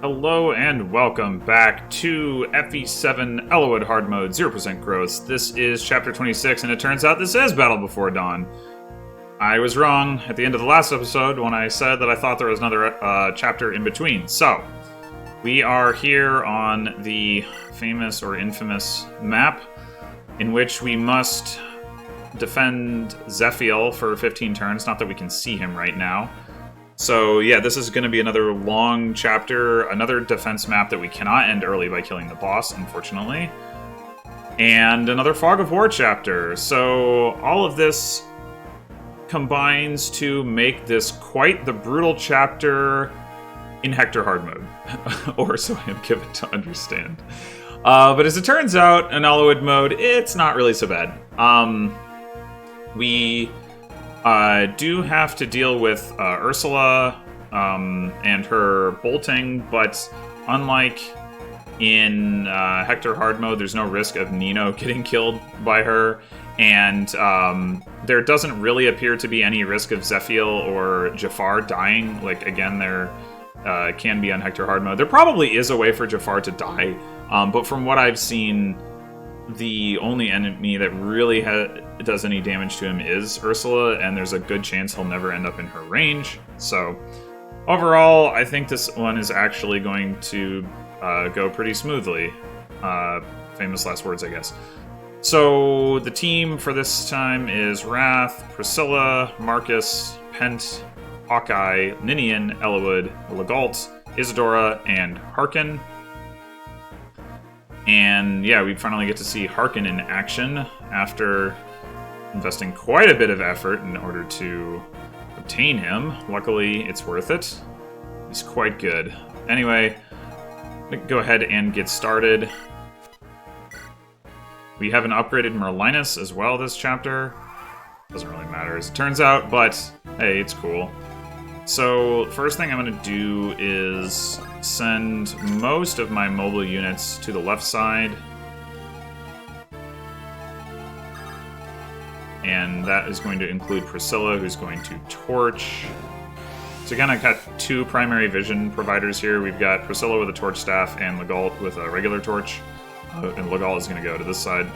Hello and welcome back to FE7 Eliwood Hard Mode 0% growth. This is Chapter 26, and it turns out this is Battle Before Dawn. I was wrong at the end of the last episode when I said that I thought there was another chapter in between. So, we are here on the famous or infamous map in which we must defend Zephiel for 15 turns. Not that we can see him right now. So yeah, this is going to be another long chapter, another defense map that we cannot end early by killing the boss, unfortunately. And another Fog of War chapter. So all of this combines to make this quite the brutal chapter in Hector Hard Mode. Or so I am given to understand. But as it turns out, in Eliwood mode, it's not really so bad. We do have to deal with Ursula and her bolting, but unlike in Hector Hard Mode, there's no risk of Nino getting killed by her, and there doesn't really appear to be any risk of Zephiel or Jafar dying. Like, again, there can be on Hector Hard Mode. There probably is a way for Jafar to die, but from what I've seen, the only enemy that really does any damage to him is Ursula, and there's a good chance he'll never end up in her range. So, overall, I think this one is actually going to go pretty smoothly. Famous last words, I guess. So, the team for this time is Wrath, Priscilla, Marcus, Pent, Hawkeye, Ninian, Eliwood, Legault, Isadora, and Harkin. And yeah, we finally get to see Harkin in action after investing quite a bit of effort in order to obtain him. Luckily, it's worth it. He's quite good. Anyway, go ahead and get started. We have an upgraded Merlinus as well this chapter. Doesn't really matter as it turns out, but hey, it's cool. So, first thing I'm going to do is send most of my mobile units to the left side. And that is going to include Priscilla, who's going to torch. So again, I've got two primary vision providers here. We've got Priscilla with a torch staff and Legault with a regular torch. And Legault is going to go to this side.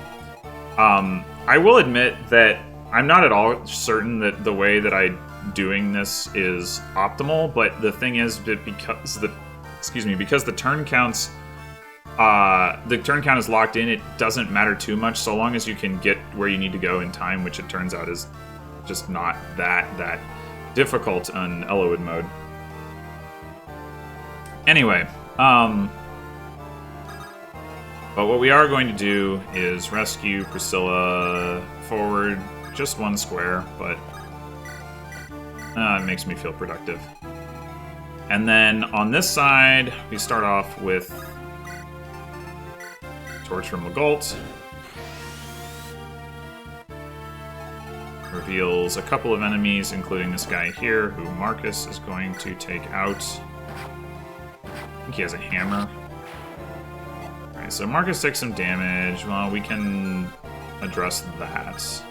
I will admit that I'm not at all certain that the way that I'm doing this is optimal, but the thing is that because the turn counts, the turn count is locked in, it doesn't matter too much so long as you can get where you need to go in time, which it turns out is just not that difficult on Eliwood mode. Anyway, but what we are going to do is rescue Priscilla forward just one square, but it makes me feel productive. And then on this side, we start off with Torch from Legault. Reveals a couple of enemies, including this guy here, who Marcus is going to take out. I think he has a hammer. Alright, so Marcus takes some damage. Well, we can address that.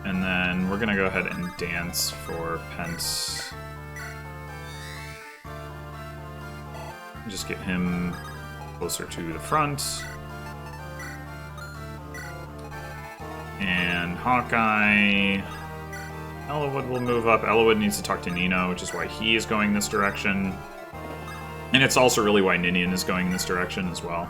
And then we're going to go ahead and dance for Pence. Just get him closer to the front. And Hawkeye. Eliwood will move up. Eliwood needs to talk to Nino, which is why he is going this direction. And it's also really why Ninian is going in this direction as well.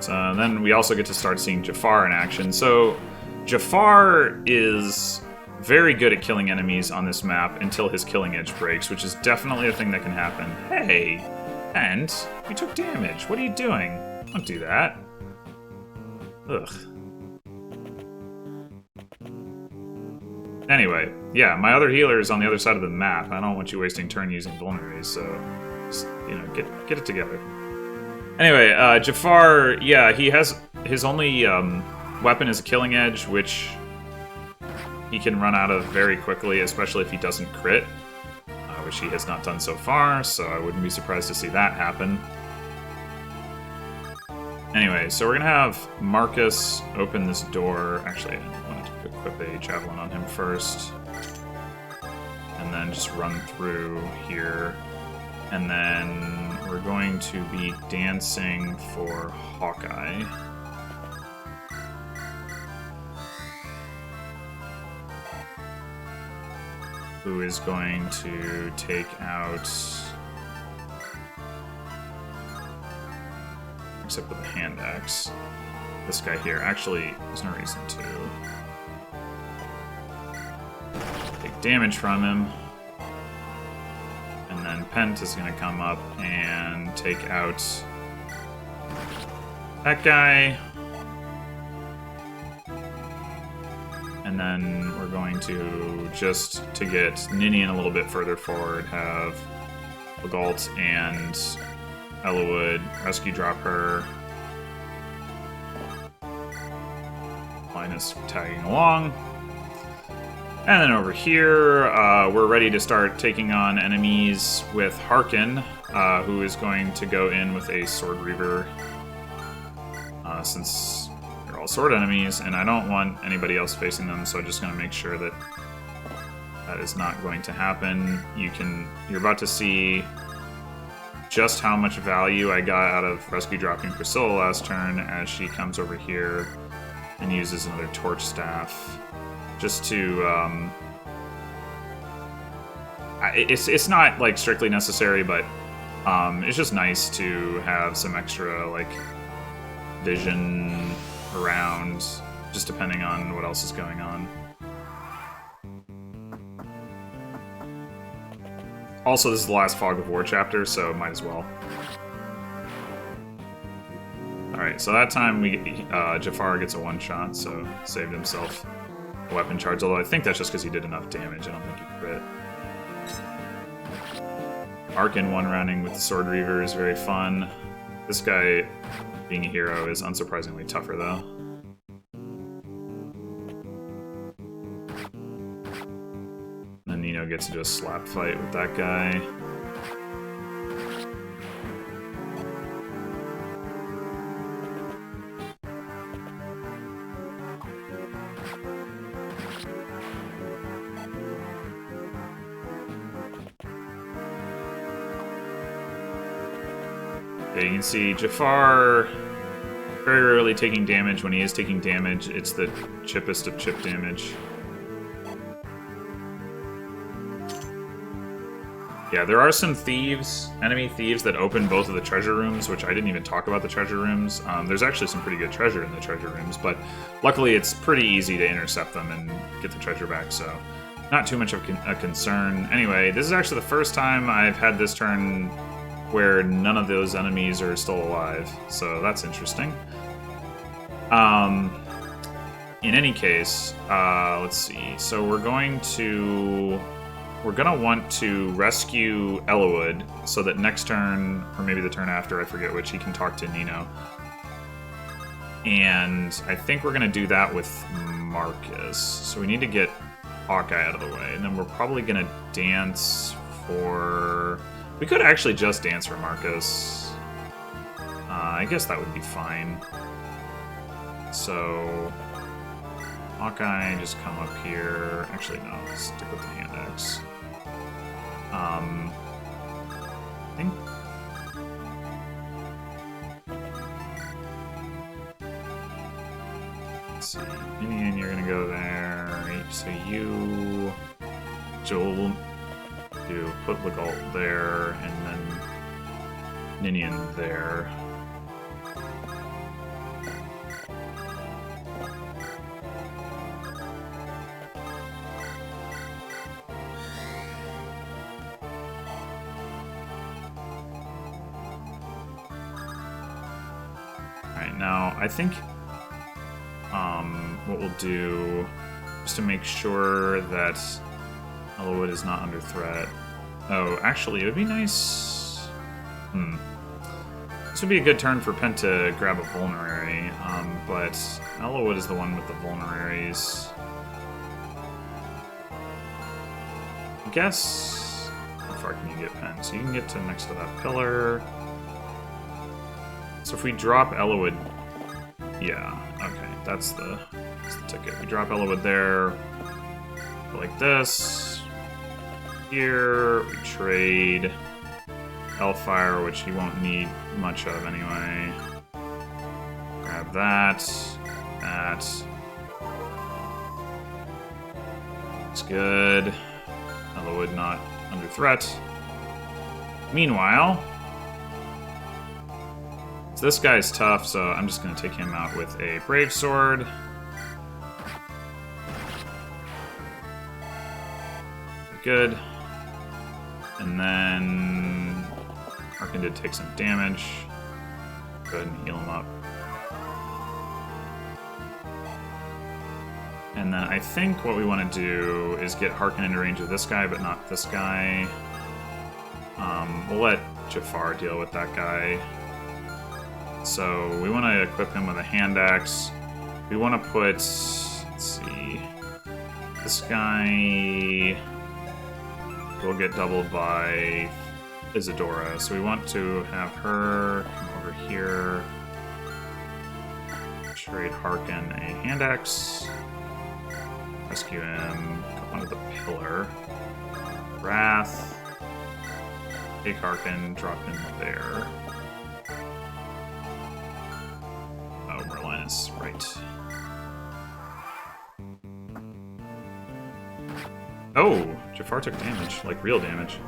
So then we also get to start seeing Jafar in action. So Jafar is very good at killing enemies on this map until his killing edge breaks, which is definitely a thing that can happen. Hey, and we took damage. What are you doing? Don't do that. Ugh. Anyway, yeah, my other healer is on the other side of the map. I don't want you wasting turn using vulneraries, so just, get it together. Anyway, Jafar, yeah, he has his only weapon is a killing edge, which he can run out of very quickly, especially if he doesn't crit, which he has not done so far, so I wouldn't be surprised to see that happen. Anyway, so we're gonna have Marcus open this door. Actually, I wanted to equip a javelin on him first. And then just run through here. And then we're going to be dancing for Hawkeye. Who is going to take out... except with a hand axe. This guy here. Actually, there's no reason to take damage from him. And then Pent is going to come up and take out that guy. And then we're going to, just to get Ninian a little bit further forward, have Legault and Eliwood rescue drop her. Linus tagging along. And then over here, we're ready to start taking on enemies with Harkin, who is going to go in with a Sword Reaver, since they're all sword enemies, and I don't want anybody else facing them, so I'm just going to make sure that that is not going to happen. You're about to see just how much value I got out of rescue dropping Priscilla last turn as she comes over here and uses another Torch Staff. Just to, it's not, like, strictly necessary, but it's just nice to have some extra, like, vision around, just depending on what else is going on. Also, this is the last Fog of War chapter, so might as well. Alright, so that time Jafar gets a one-shot, so saved himself a weapon charge, although I think that's just because he did enough damage. I don't think he crit. Arkin one-rounding with the Sword Reaver is very fun. This guy, being a hero, is unsurprisingly tougher, though. And Nino gets to do a slap fight with that guy. Yeah, you can see Jafar very rarely taking damage. When he is taking damage, it's the chippest of chip damage. Yeah, there are some thieves, enemy thieves, that open both of the treasure rooms, which I didn't even talk about the treasure rooms. There's actually some pretty good treasure in the treasure rooms, but luckily it's pretty easy to intercept them and get the treasure back, so not too much of a concern. Anyway, this is actually the first time I've had this turn where none of those enemies are still alive, so that's interesting. In any case, let's see. So we're gonna want to rescue Eliwood so that next turn, or maybe the turn after, I forget which, he can talk to Nino. And I think we're gonna do that with Marcus. So we need to get Hawkeye out of the way, and then we're probably gonna dance for... We could actually just dance for Marcus. I guess that would be fine. So... Hawkeye, just come up here. Actually, no, stick with the hand axe. I think... Let's see. Ninian, you're gonna go there. Right, so you... Joel... You put Legault there, and then Ninian there. Alright, now I think what we'll do, just to make sure that Eliwood is not under threat. Oh, actually, it would be nice... This would be a good turn for Pent to grab a Vulnerary, but Eliwood is the one with the Vulneraries. I guess... How far can you get, Pent? So you can get to next to that pillar. So if we drop Eliwood... Yeah, okay, that's the ticket. We drop Eliwood there, like this. Here, we trade Hellfire, which he won't need much of anyway. Grab that. Looks good. Eliwood not under threat. Meanwhile, so this guy's tough, so I'm just going to take him out with a Brave Sword. Good. And then Arkin did take some damage. Go ahead and heal him up. And then I think what we want to do is get Harkin into range of this guy, but not this guy. We'll let Jafar deal with that guy. So we want to equip him with a hand axe. We want to put, let's see, this guy will get doubled by Isadora. So we want to have her come over here. Trade Harkin a hand axe. Rescue him, come onto the pillar. Wrath. Take Harkin, drop him there. Oh, Merlin is right. Oh, Jafar took damage, like real damage.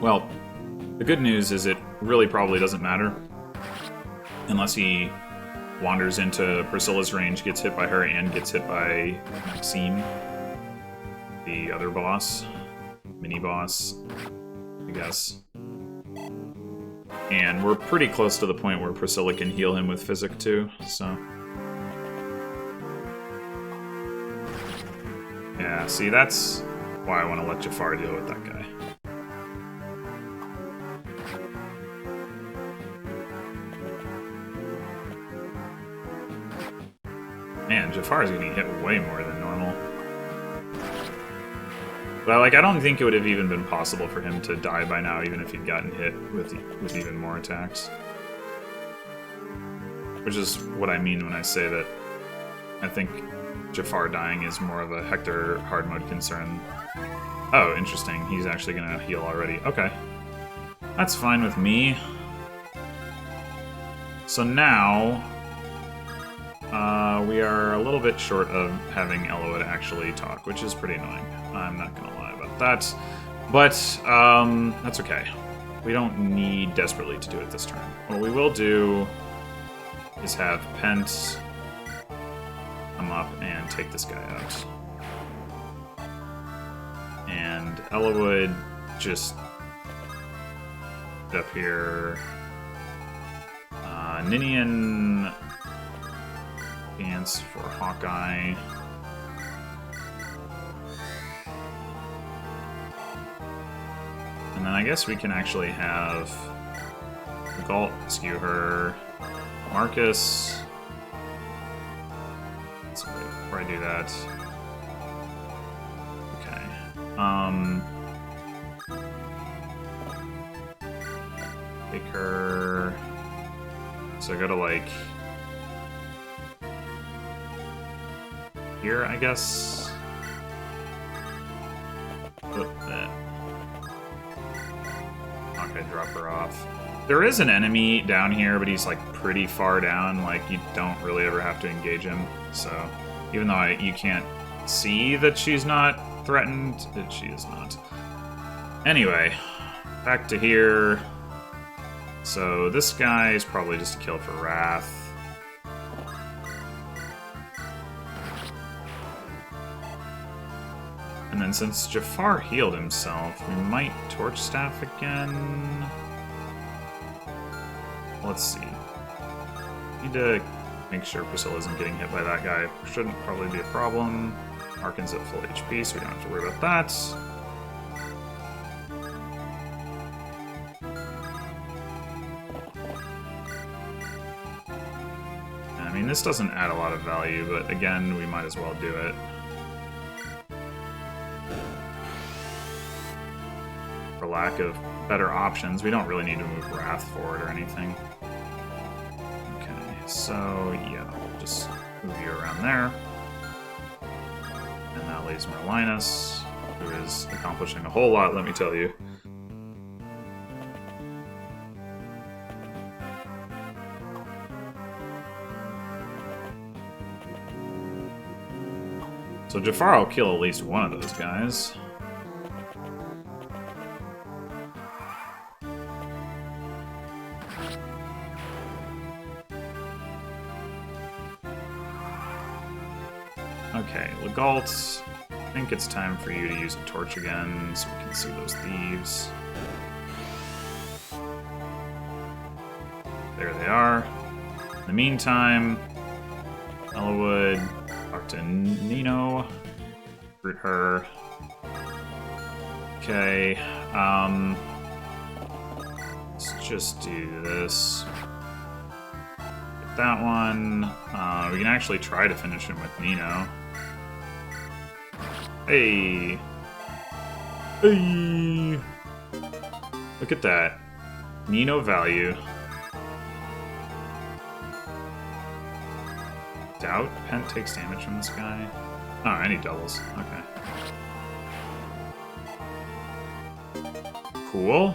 Well, the good news is it really probably doesn't matter. Unless he wanders into Priscilla's range, gets hit by her, and gets hit by Maxime, the other boss. Mini-boss, I guess. And we're pretty close to the point where Priscilla can heal him with Physic too, so... Yeah, see, that's why I want to let Jafar deal with that guy. Man, Jafar is getting hit way more than normal. But, like, I don't think it would have even been possible for him to die by now, even if he'd gotten hit with even more attacks. Which is what I mean when I say that I think Jafar dying is more of a Hector Hard Mode concern. Oh, interesting. He's actually gonna heal already. Okay. That's fine with me. So now... we are a little bit short of having Eliwood actually talk, which is pretty annoying. I'm not gonna lie about that. But, that's okay. We don't need desperately to do it this turn. What we will do is have Pent come up and take this guy out. And Eliwood just up here. Ninian Dance for Hawkeye. And then I guess we can actually have Galt rescue her. Marcus. Let's wait before I do that. Okay. Take her. So I go to like here, I guess. Okay, drop her off. There is an enemy down here, but he's like pretty far down. Like you don't really ever have to engage him. So even though you can't see that she's not threatened, she is not. Anyway, back to here. So this guy is probably just a kill for Wrath. And then since Jafar healed himself, we might Torch Staff again. Let's see. Need to make sure Priscilla isn't getting hit by that guy. Shouldn't probably be a problem. Arkin's at full HP, so we don't have to worry about that. I mean, this doesn't add a lot of value, but again, we might as well do it. lack of better options. We don't really need to move Wrath forward or anything. Okay, so yeah, we'll just move you around there. And that leaves Merlinus, who is accomplishing a whole lot, let me tell you. So Jafar will kill at least one of those guys. Okay, Legault, I think it's time for you to use a torch again so we can see those thieves. There they are. In the meantime, Eliwood, talk to Nino, recruit her. Okay, let's just do this. Get that one. We can actually try to finish him with Nino. Hey! Hey! Look at that. Nino value. Doubt Pent takes damage from this guy. Oh, and he doubles. Okay. Cool.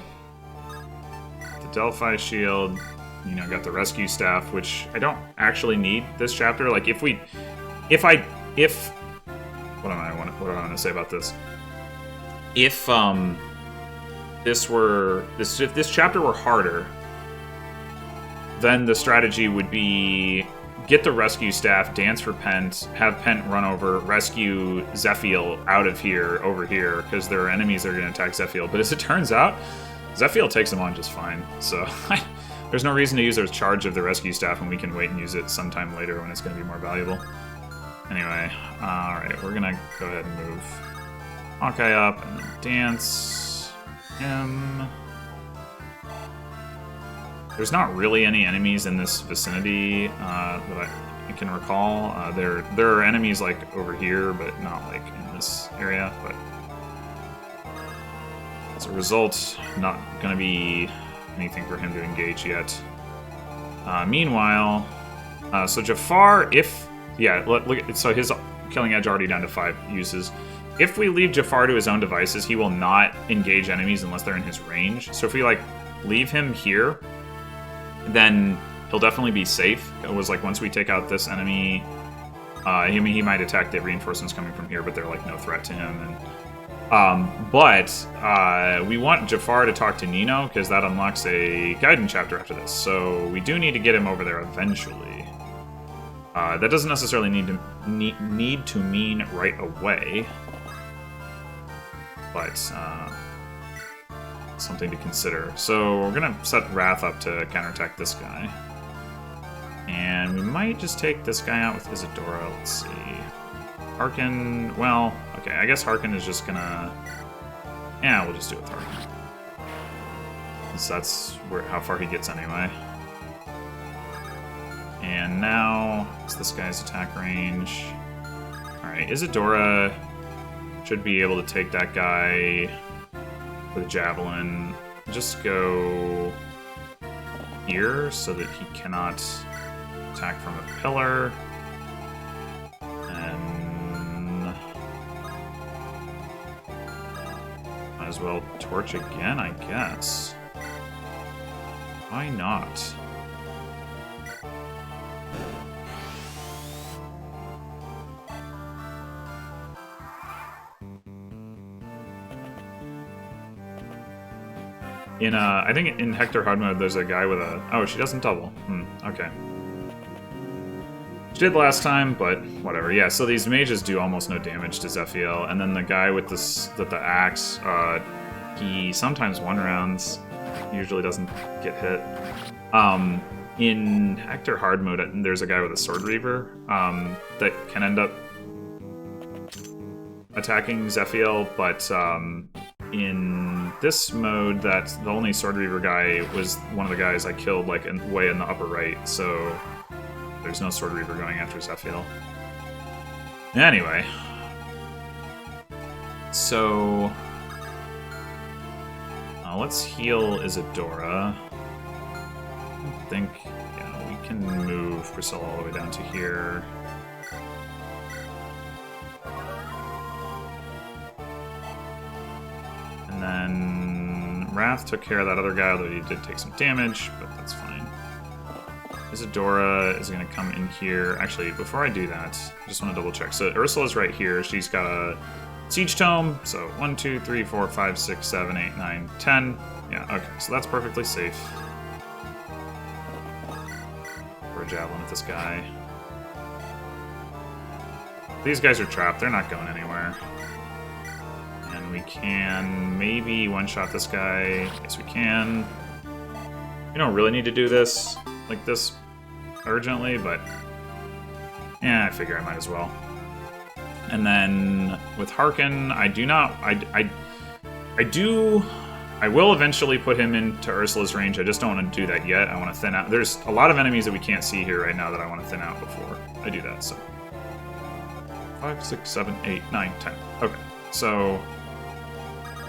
The Delphi Shield. You know, got the Rescue Staff, which I don't actually need this chapter. Like, what do I want to say about this? If this chapter were harder, then the strategy would be get the Rescue Staff, dance for Pent, have Pent run over, rescue Zephiel out of here, over here, because there are enemies that are going to attack Zephiel. But as it turns out, Zephiel takes them on just fine. So there's no reason to use our charge of the Rescue Staff when we can wait and use it sometime later when it's going to be more valuable. Anyway, alright, we're gonna go ahead and move Hawkeye up and then dance him. There's not really any enemies in this vicinity that I can recall. There are enemies like over here, but not like in this area. But as a result, not gonna be anything for him to engage yet. Meanwhile, so Jafar, look. So his killing edge already down to 5 uses. If we leave Jafar to his own devices, he will not engage enemies unless they're in his range. So if we leave him here, then he'll definitely be safe. It was like once we take out this enemy, he might attack the reinforcements coming from here, but they're like no threat to him. And but we want Jafar to talk to Nino because that unlocks a Gaiden chapter after this. So we do need to get him over there eventually. That doesn't necessarily need to mean right away, but something to consider. So we're gonna set Wrath up to counterattack this guy, and we might just take this guy out with Isadora. Let's see, Harkin. Well, okay, I guess Harkin is just gonna. Yeah, we'll just do it with Harkin, so that's how far he gets anyway. And now, it's this guy's attack range. Alright, Isadora should be able to take that guy with a Javelin. Just go here so that he cannot attack from a pillar. And might as well torch again, I guess. Why not? I think in Hector Hard Mode, there's a guy with a... Oh, she doesn't double. Okay. She did last time, but whatever. Yeah, so these mages do almost no damage to Zephiel, and then the guy with the axe, he sometimes one rounds, usually doesn't get hit. In Hector Hard Mode, there's a guy with a Sword Reaver that can end up attacking Zephiel, but in this mode, the only Sword Reaver guy was one of the guys I killed like way in the upper right, so there's no Sword Reaver going after Zephiel. Anyway, so Let's heal Isadora. I think, yeah, we can move Priscilla all the way down to here. And then Wrath took care of that other guy, although he did take some damage, but that's fine. Isadora is going to come in here. Actually, before I do that, I just want to double check. So Ursula's right here. She's got a Siege Tome. So 1, 2, 3, 4, 5, 6, 7, 8, 9, 10. Yeah, okay. So that's perfectly safe. For a Javelin at this guy. These guys are trapped. They're not going anywhere. And we can maybe one-shot this guy. Yes, we can. We don't really need to do this like this urgently, but yeah, I figure I might as well. And then with Harken, I will eventually put him into Ursula's range. I just don't want to do that yet. I want to thin out. There's a lot of enemies that we can't see here right now that I want to thin out before I do that. So 5, 6, 7, 8, 9, 10. Okay, so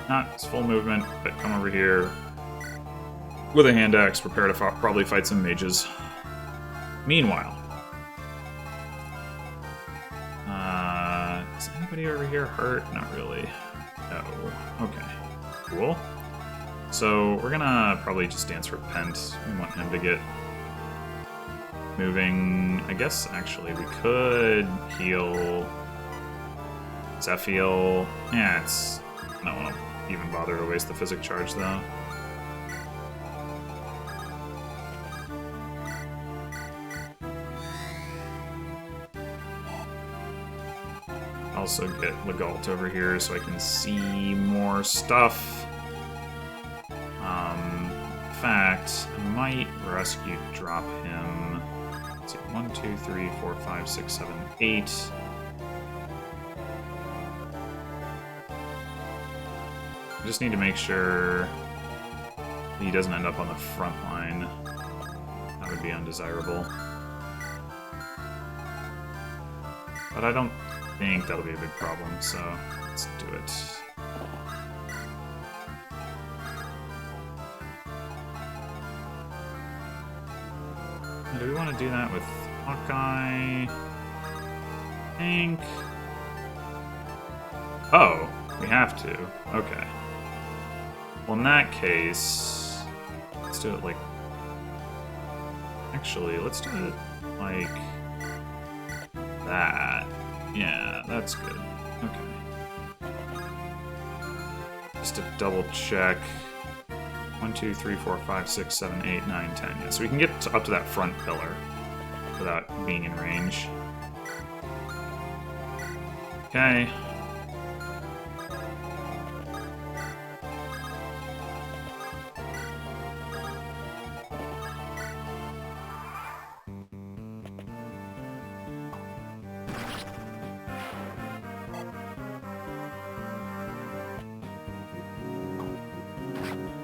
not full movement, but come over here with a hand axe, prepare to probably fight some mages. Meanwhile, is anybody over here hurt? Not really. No. Okay. Cool. So we're gonna probably just dance Repent. We want him to get moving. I guess actually we could heal Zephiel. Yeah, it's. I don't want to even bother to waste the physic charge though. Also get Legault over here so I can see more stuff. In fact, I might rescue drop him. Let's see, 1, 2, 3, 4, 5, 6, 7, 8. I just need to make sure he doesn't end up on the front line. That would be undesirable. But I don't think that'll be a big problem, so let's do it. Do we want to do that with Hawkeye? I think. Oh, we have to. Okay. Well, in that case, let's do it like. Actually, let's do it like that. Yeah, that's good. Okay. Just to double check. 1, 2, 3, 4, 5, 6, 7, 8, 9, 10. Yeah, so we can get up to that front pillar without being in range. Okay.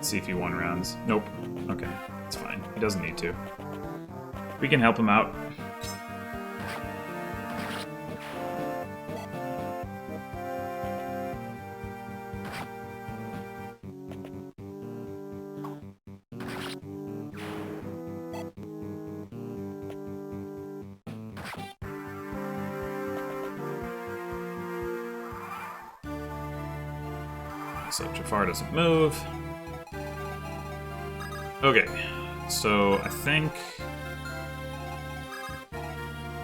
See if he won rounds. Nope. Okay, it's fine. He doesn't need to. We can help him out. So Jafar doesn't move. Okay, so I think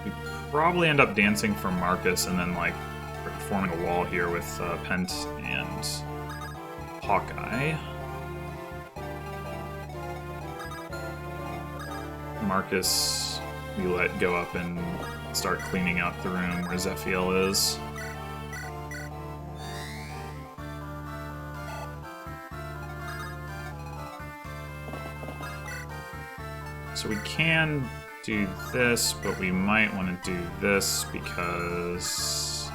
we probably end up dancing for Marcus and then, like, forming a wall here with Pent and Hawkeye. Marcus, we let go up and start cleaning out the room where Zephiel is. So we can do this, but we might want to do this because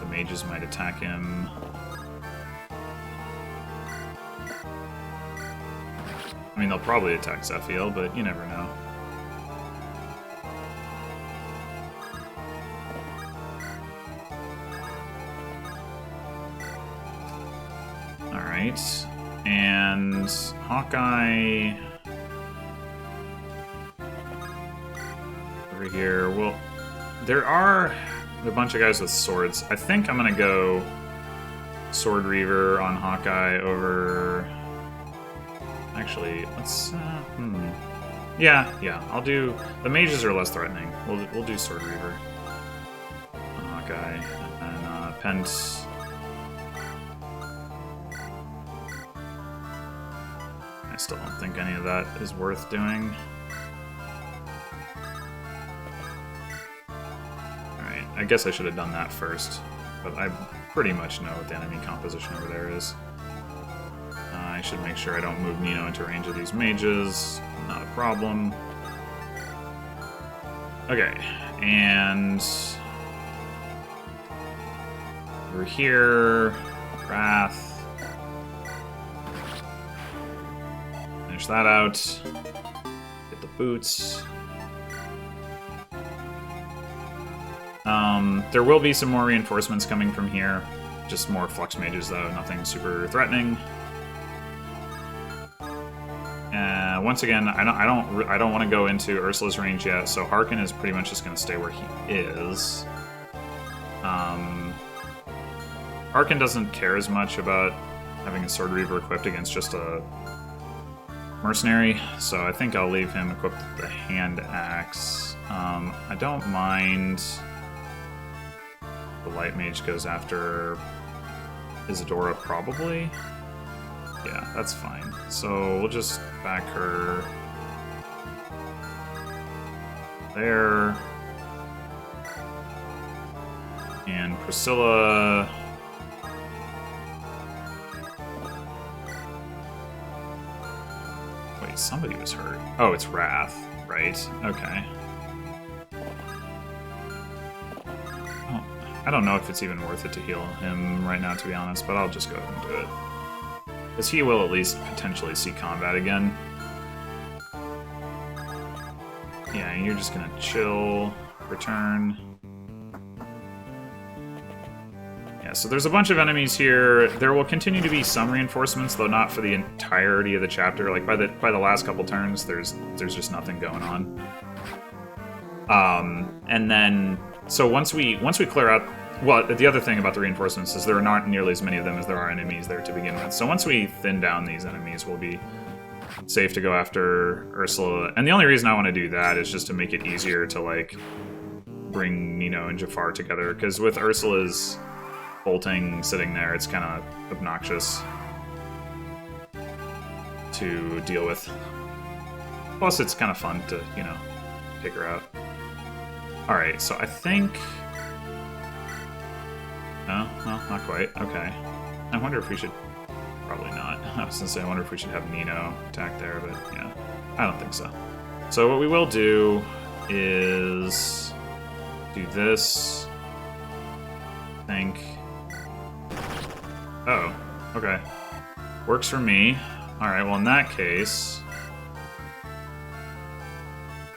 the mages might attack him. I mean, they'll probably attack Zephiel, but you never know. Alright. And Hawkeye over here. Well, there are a bunch of guys with swords. I think I'm gonna go Sword Reaver on Hawkeye over... Actually, let's... Yeah, I'll do... The mages are less threatening. We'll do Sword Reaver on Hawkeye. And Pent... I still don't think any of that is worth doing. Alright, I guess I should have done that first. But I pretty much know what the enemy composition over there is. I should make sure I don't move Nino into range of these mages. Not a problem. Okay, and... Over here... Wrath... Finish that out. Get the boots. There will be some more reinforcements coming from here. Just more flux mages, though. Nothing super threatening. Once again, I don't want to go into Ursula's range yet, so Harkin is pretty much just going to stay where he is. Harkin doesn't care as much about having a Sword Reaver equipped against just a mercenary, so I think I'll leave him equipped with the hand axe. I don't mind the light mage goes after Isadora, probably. Yeah, that's fine. So we'll just back her there. And Priscilla... Wait, somebody was hurt. Oh, it's Wrath, right? Okay. Oh, I don't know if it's even worth it to heal him right now, to be honest, but I'll just go ahead and do it. Because he will at least potentially see combat again. Yeah, you're just gonna chill, return. Yeah, so there's a bunch of enemies here. There will continue to be some reinforcements, though not for the entirety of the chapter. Like by the last couple turns, there's just nothing going on. And then so once we clear out. Well, the other thing about the reinforcements is there aren't nearly as many of them as there are enemies there to begin with. So once we thin down these enemies, we'll be safe to go after Ursula. And the only reason I want to do that is just to make it easier to, like, bring Nino and Jafar together. Because with Ursula's bolting sitting there, it's kind of obnoxious to deal with. Plus, it's kind of fun to, you know, take her out. Alright, so I think... No, not quite. Okay. I wonder if we should... Probably not. I was gonna say, I wonder if we should have Nino attack there, but yeah. I don't think so. So what we will do is... do this. I think... Oh, okay. Works for me. Alright, well in that case...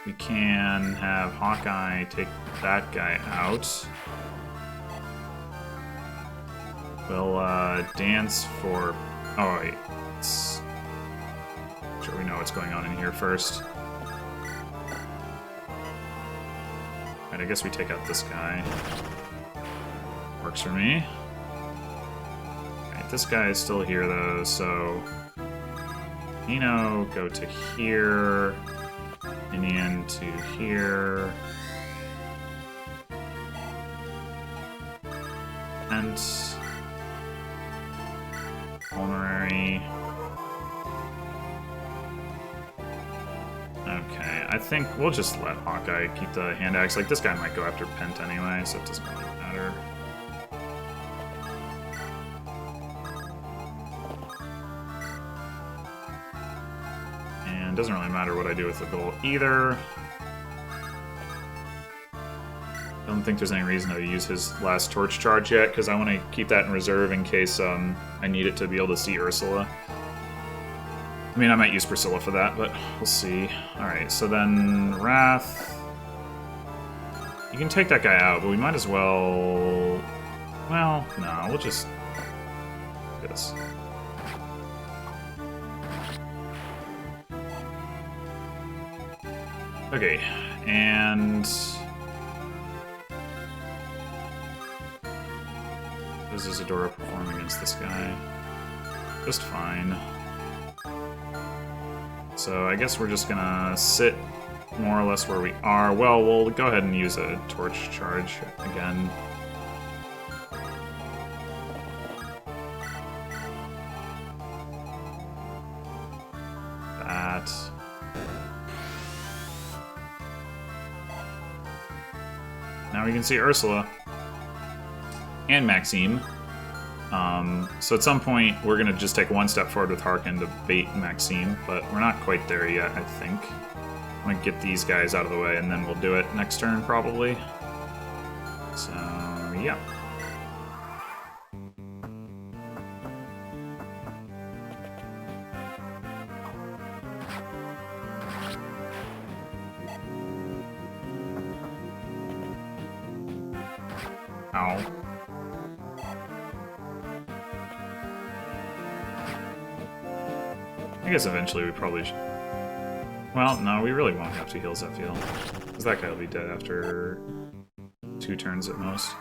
we can have Hawkeye take that guy out. We'll dance for... Oh, wait. Let's... make sure we know what's going on in here first. Alright, I guess we take out this guy. Works for me. Alright, this guy is still here, though, so... Nino, go to here. Indian to here. And... Pulmonary. Okay, I think we'll just let Hawkeye keep the hand axe. Like, this guy might go after Pent anyway, so it doesn't really matter. And it doesn't really matter what I do with the goal either. I don't think there's any reason to use his last torch charge yet, because I want to keep that in reserve in case I need it to be able to see Ursula. I mean, I might use Priscilla for that, but we'll see. Alright, so then Wrath. You can take that guy out, but we might as well... Well, no, we'll just... do this. Okay, and... How does Isadora perform against this guy? Just fine. So I guess we're just gonna sit more or less where we are. Well, we'll go ahead and use a torch charge again. That. Now we can see Ursula. And Maxime. So at some point, we're going to just take one step forward with Harkin to bait Maxime, but we're not quite there yet, I think. I'm going to get these guys out of the way, and then we'll do it next turn, probably. So, yeah. Ow. I guess eventually we probably should... Well, no, we really won't have to heal Zephiel, because that guy will be dead after 2 turns at most.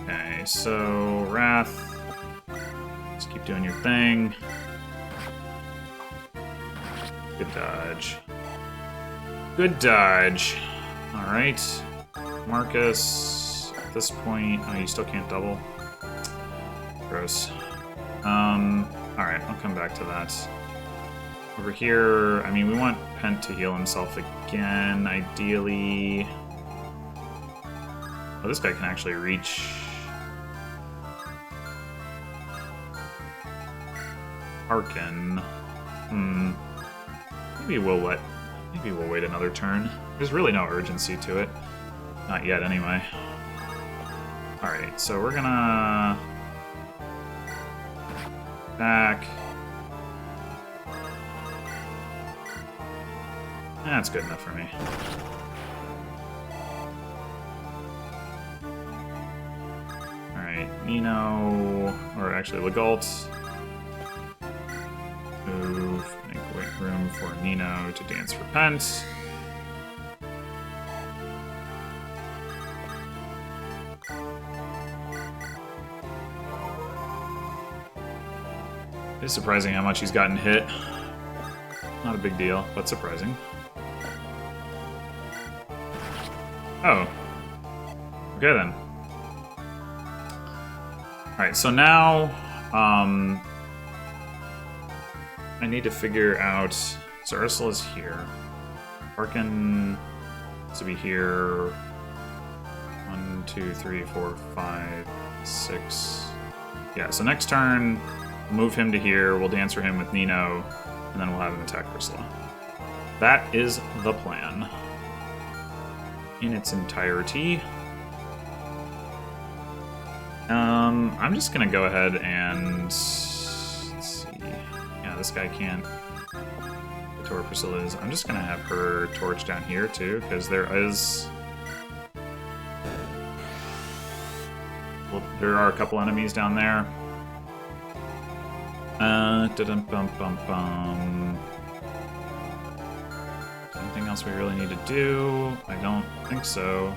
Okay, so Wrath. Just keep doing your thing. Good dodge. Good dodge. Alright. Marcus, at this point... Oh, you still can't double? Gross. Alright, I'll come back to that. Over here, I mean, we want Pent to heal himself again, ideally. Oh, this guy can actually reach... Harkin. Maybe we'll wait another turn. There's really no urgency to it. Not yet, anyway. Alright, so we're gonna... Back. That's good enough for me. Alright, Nino, or actually Legault. Move, make room for Nino to dance Repent. It's surprising how much he's gotten hit. Not a big deal, but surprising. Oh. Okay then. Alright, so now, I need to figure out... So Ursula's here. Harkin to be here. 1, 2, 3, 4, 5, 6. Yeah, so next turn... Move him to here, we'll dancer him with Nino, and then we'll have him attack Ursula. That is the plan. In its entirety. I'm just gonna go ahead and... Let's see... Yeah, this guy can't get to where Priscilla is. I'm just gonna have her torch down here, too, because there is... Well, there are a couple enemies down there. Anything else we really need to do? I don't think so.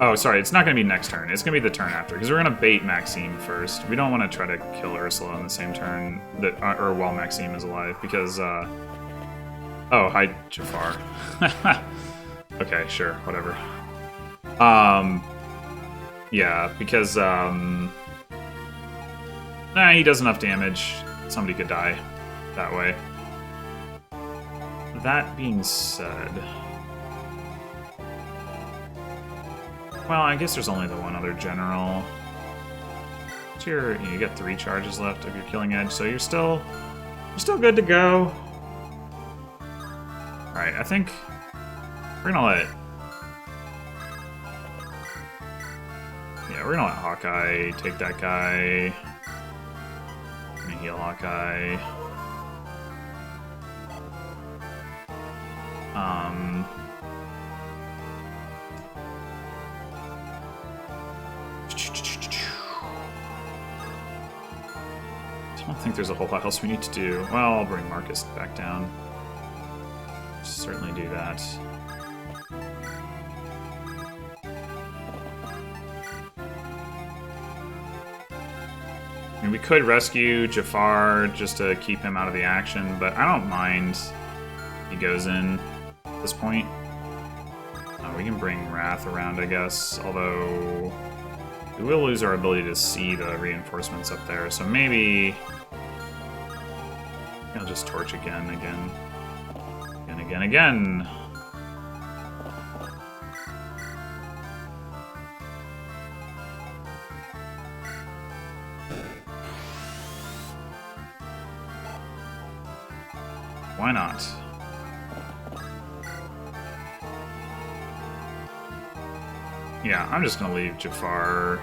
Oh, sorry, it's not going to be next turn. It's going to be the turn after, because we're going to bait Maxime first. We don't want to try to kill Ursula on the same turn, that, or while Maxime is alive, because, Oh, hi, Jafar. Okay, sure, whatever. Yeah, because, he does enough damage. Somebody could die that way. That being said... Well, I guess there's only the one other general. What's your... You got 3 charges left of your Killing Edge, so you're still good to go. Alright, I think we're gonna let... Yeah, we're gonna let Hawkeye take that guy. I mean, heal Hawkeye. I don't think there's a whole lot else we need to do. Well, I'll bring Marcus back down. Certainly do that. I mean, we could rescue Jafar just to keep him out of the action, but I don't mind he goes in at this point. We can bring Wrath around, I guess, although we will lose our ability to see the reinforcements up there, so maybe I'll just torch again. Why not? Yeah, I'm just gonna leave Jafar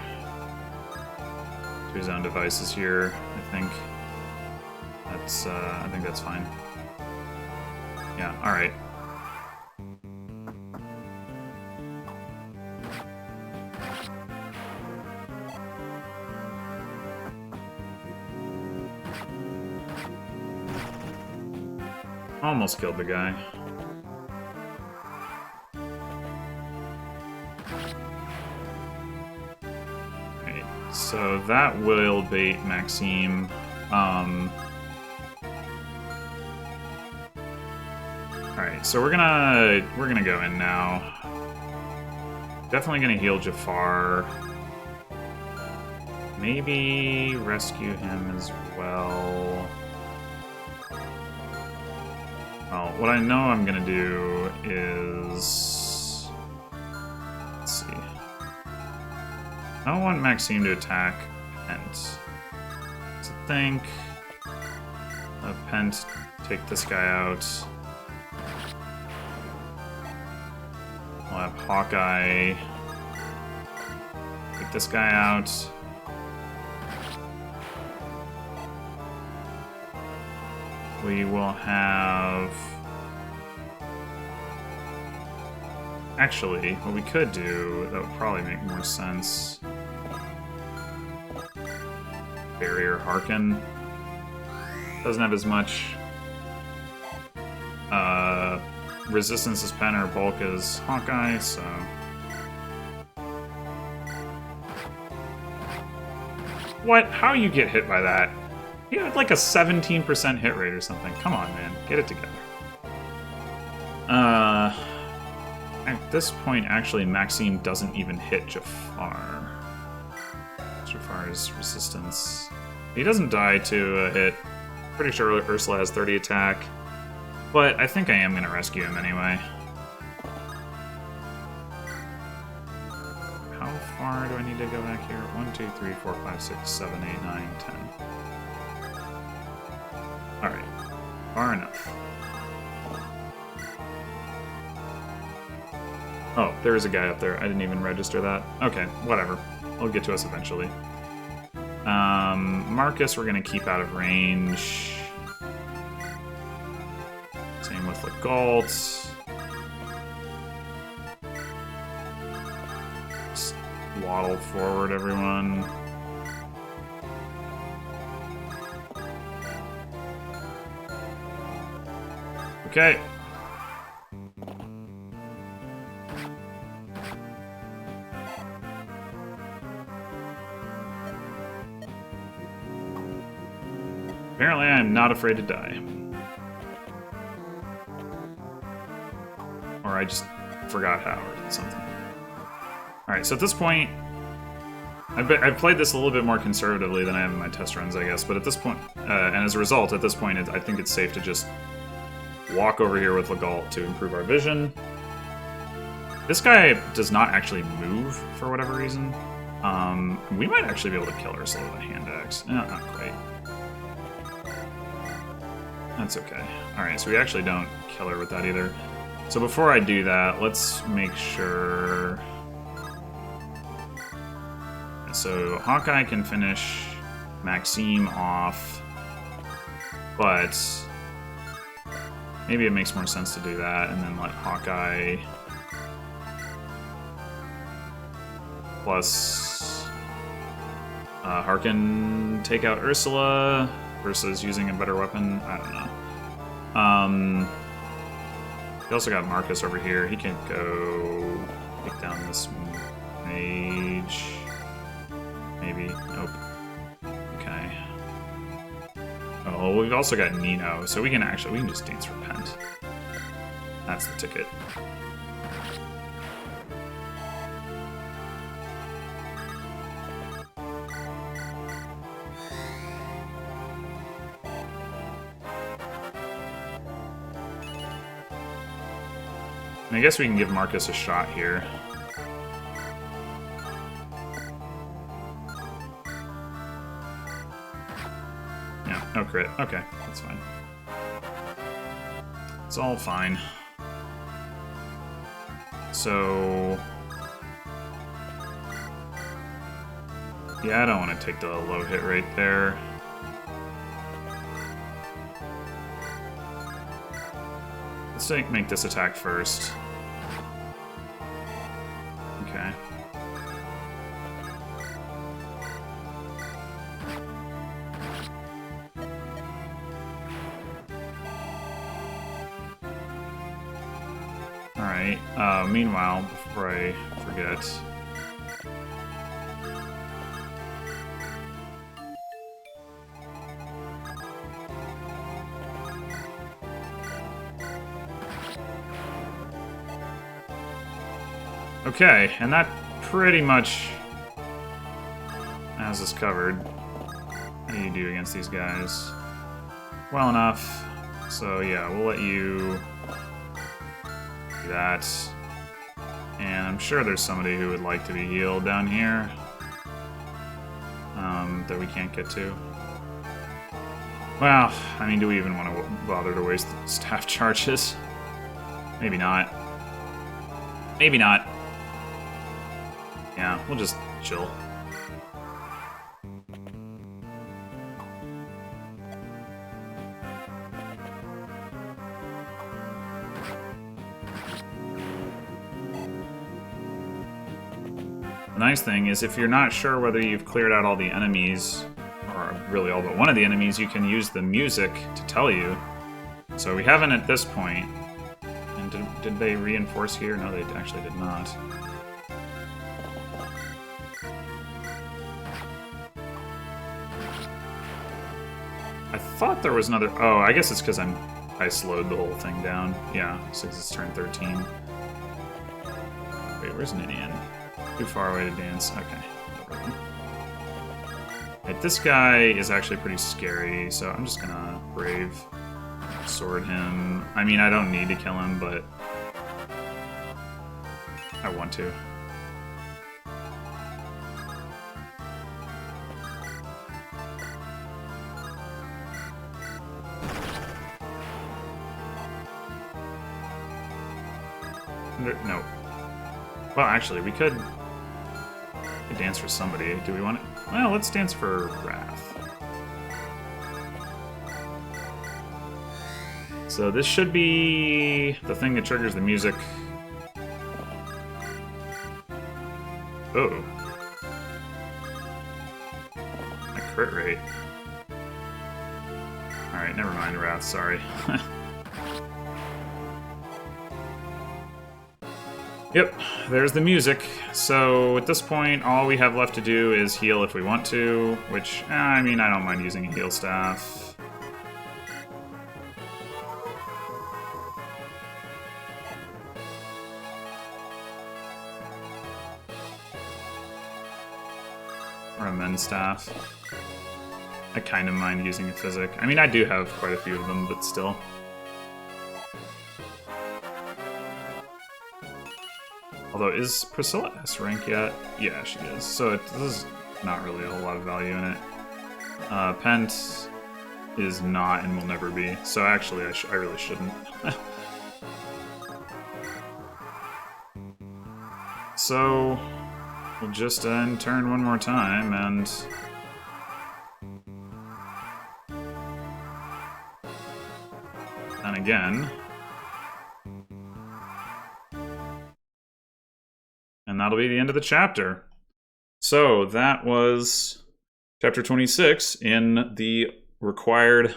to his own devices here, I think. I think that's fine. Yeah, alright. Almost killed the guy. Right, so that will bait Maxime. Alright, so we're gonna go in now. Definitely gonna heal Jafar. Maybe rescue him as well. Well, what I know I'm gonna do is... Let's see. I don't want Maxime to attack Pent. So I think... Pent, take this guy out. We'll have Hawkeye take this guy out. We will have... Actually, what we could do, that would probably make more sense. Barrier Harken. Doesn't have as much resistance as Pen or bulk as Hawkeye, so... What? How you get hit by that? You had like a 17% hit rate or something. Come on, man. Get it together. At this point, actually, Maxime doesn't even hit Jafar. Jafar's resistance. He doesn't die to a hit. Pretty sure Ursula has 30 attack. But I think I am going to rescue him anyway. How far do I need to go back here? 1, 2, 3, 4, 5, 6, 7, 8, 9, 10. Alright. Far enough. Oh, there is a guy up there. I didn't even register that. Okay, whatever. He'll get to us eventually. Marcus, we're going to keep out of range. Same with Legault. Just waddle forward, everyone. Okay. Apparently, I am not afraid to die. Or I just forgot how or did something. Alright, so at this point, I've played this a little bit more conservatively than I have in my test runs, I guess, but at this point, and as a result, at this point, I think it's safe to just walk over here with Legault to improve our vision. This guy does not actually move for whatever reason. We might actually be able to kill Ursula with a hand axe. No, not quite. That's okay. Alright, so we actually don't kill her with that either. So before I do that, let's make sure... So Hawkeye can finish Maxime off. But maybe it makes more sense to do that and then let Hawkeye plus Harkin take out Ursula versus using a better weapon. I don't know. We also got Marcus over here. He can go take down this mage. Maybe. Nope. Okay. Oh, we've also got Nino, so we can just Dance Repent. That's the ticket. And I guess we can give Marcus a shot here. Yeah, no crit. Okay, that's fine. It's all fine. So... yeah, I don't want to take the low hit right there. Let's make this attack first. Okay. Alright, meanwhile, before I forget... okay, and that pretty much has us covered. How do you do against these guys? Well enough. So yeah, we'll let you do that. And I'm sure there's somebody who would like to be healed down here that we can't get to. Well, I mean, do we even want to bother to waste staff charges? Maybe not. Maybe not. Yeah, we'll just chill. The nice thing is if you're not sure whether you've cleared out all the enemies, or really all but one of the enemies, you can use the music to tell you. So we haven't at this point. And did they reinforce here? No, they actually did not. I thought there was another... oh, I guess it's because I slowed the whole thing down. Yeah, since it's turn 13. Wait, where's Ninian? Too far away to dance. Okay. Right, this guy is actually pretty scary, so I'm just gonna Brave Sword him. I mean, I don't need to kill him, but I want to. No. Well, actually, we could dance for somebody. Do we want it? Well, let's dance for Wrath. So this should be the thing that triggers the music. Oh. My crit rate. Alright, never mind, Wrath, sorry. Yep, there's the music. So at this point, all we have left to do is heal if we want to, which, I mean, I don't mind using a heal staff. Or a mend staff. I kind of mind using a physic. I mean, I do have quite a few of them, but still. Although, is Priscilla S rank yet? Yeah, she is. So this is not really a whole lot of value in it. Pent is not and will never be. So actually, I really shouldn't. So we'll just end turn one more time and then again. And that'll be the end of the chapter. So that was chapter 26 in the required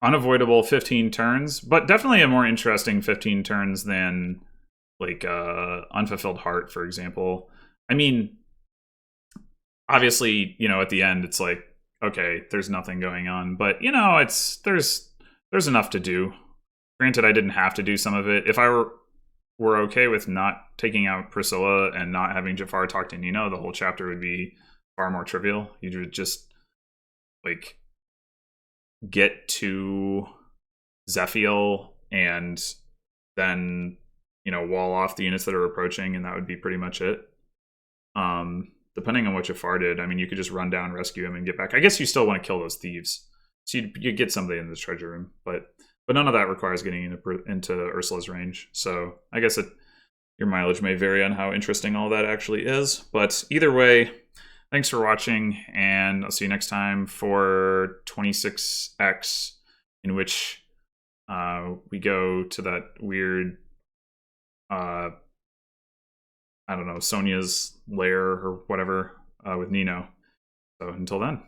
unavoidable 15 turns, but definitely a more interesting 15 turns than like Unfulfilled Heart, for example. I mean, obviously, you know, at the end it's like, okay, there's nothing going on, but you know, there's enough to do. Granted, I didn't have to do some of it. If I were okay with not taking out Priscilla and not having Jafar talk to Nino, the whole chapter would be far more trivial. You would just like get to Zephiel and then, you know, wall off the units that are approaching, and that would be pretty much it. Depending on what Jafar did, I mean, you could just run down, rescue him, and get back. I guess you still want to kill those thieves, so you get somebody in the treasure room, but none of that requires getting into Ursula's range. So I guess your mileage may vary on how interesting all that actually is. But either way, thanks for watching, and I'll see you next time for 26X, in which we go to that weird, I don't know, Sonia's lair or whatever with Nino. So until then.